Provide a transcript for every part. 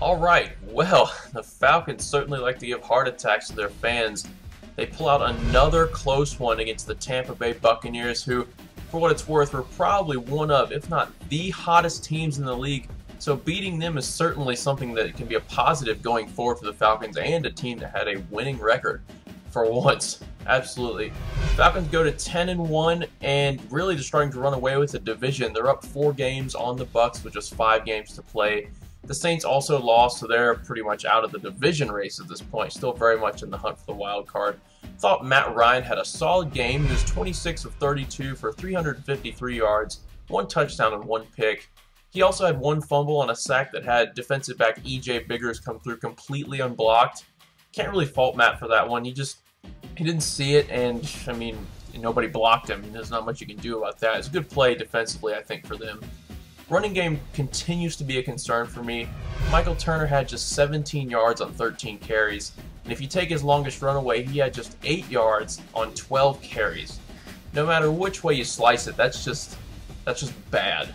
Alright, well, the Falcons certainly like to give heart attacks to their fans. They pull out another close one against the Tampa Bay Buccaneers, who, for what it's worth, were probably one of, if not the hottest teams in the league. So beating them is certainly something that can be a positive going forward for the Falcons and a team that had a winning record for once. Absolutely. Falcons go to 10-1 and really just starting to run away with the division. They're up 4 games on the Bucs with just 5 games to play. The Saints also lost, so they're pretty much out of the division race at this point, still very much in the hunt for the wild card. Thought Matt Ryan had a solid game. He was 26 of 32 for 353 yards, 1 touchdown and 1 pick. He also had 1 fumble on a sack that had defensive back E.J. Biggers come through completely unblocked. Can't really fault Matt for that one. He didn't see it, and I mean, nobody blocked him. There's not much you can do about that. It's a good play defensively, I think, for them. Running game continues to be a concern for me. Michael Turner had just 17 yards on 13 carries, and if you take his longest run away, he had just 8 yards on 12 carries. No matter which way you slice it, that's just bad.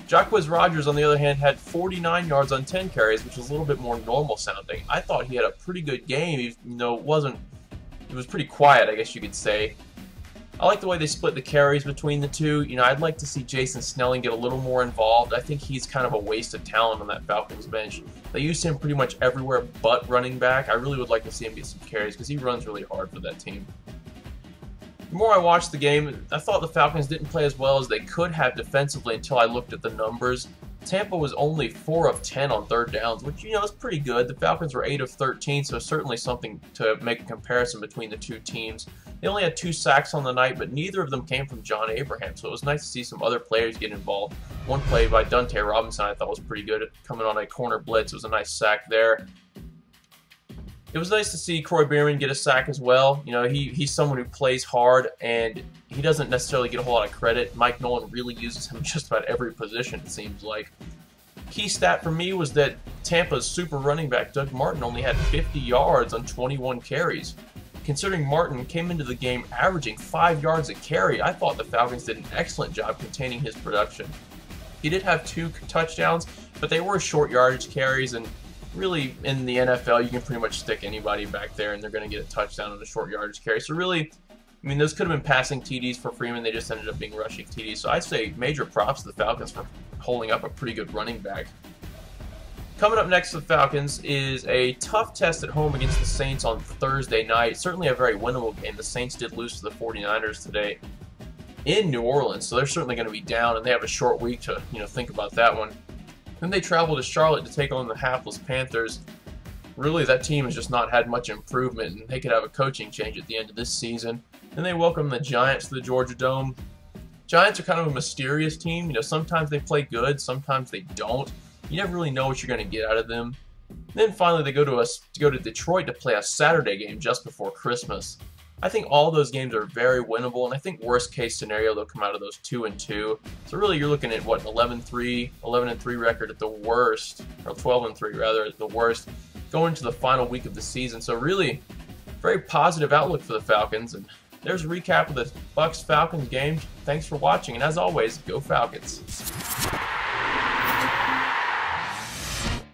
Jacquizz Rodgers, on the other hand, had 49 yards on 10 carries, which is a little bit more normal sounding. I thought he had a pretty good game, even though it was pretty quiet, I guess you could say. I like the way they split the carries between the two. I'd like to see Jason Snelling get a little more involved. I think he's kind of a waste of talent on that Falcons bench. They used him pretty much everywhere but running back. I really would like to see him get some carries because he runs really hard for that team. The more I watched the game, I thought the Falcons didn't play as well as they could have defensively until I looked at the numbers. Tampa was only 4 of 10 on 3rd downs, which, is pretty good. The Falcons were 8 of 13, so certainly something to make a comparison between the two teams. They only had 2 sacks on the night, but neither of them came from John Abraham, so it was nice to see some other players get involved. One play by Dante Robinson I thought was pretty good, coming on a corner blitz. It was a nice sack there. It was nice to see Kroy Bierman get a sack as well. He's someone who plays hard, and he doesn't necessarily get a whole lot of credit. Mike Nolan really uses him just about every position, it seems like. Key stat for me was that Tampa's super running back, Doug Martin, only had 50 yards on 21 carries. Considering Martin came into the game averaging 5 yards a carry, I thought the Falcons did an excellent job containing his production. He did have 2 touchdowns, but they were short yardage carries, and really, in the NFL, you can pretty much stick anybody back there and they're going to get a touchdown on a short yardage carry. So really, those could have been passing TDs for Freeman. They just ended up being rushing TDs. So I'd say major props to the Falcons for holding up a pretty good running back. Coming up next for the Falcons is a tough test at home against the Saints on Thursday night. Certainly a very winnable game. The Saints did lose to the 49ers today in New Orleans, so they're certainly going to be down, and they have a short week to think about that one. Then they travel to Charlotte to take on the hapless Panthers. Really, that team has just not had much improvement, and they could have a coaching change at the end of this season. Then they welcome the Giants to the Georgia Dome. Giants are kind of a mysterious team. Sometimes they play good, sometimes they don't. You never really know what you're going to get out of them. Then finally, they go to Detroit to play a Saturday game just before Christmas. I think all those games are very winnable, and I think worst case scenario they'll come out of those 2-2. So really, you're looking at what, an 11-3 record at the worst, or 12-3 rather at the worst, going into the final week of the season. So really, very positive outlook for the Falcons. And there's a recap of the Bucs-Falcons game. Thanks for watching, and as always, go Falcons.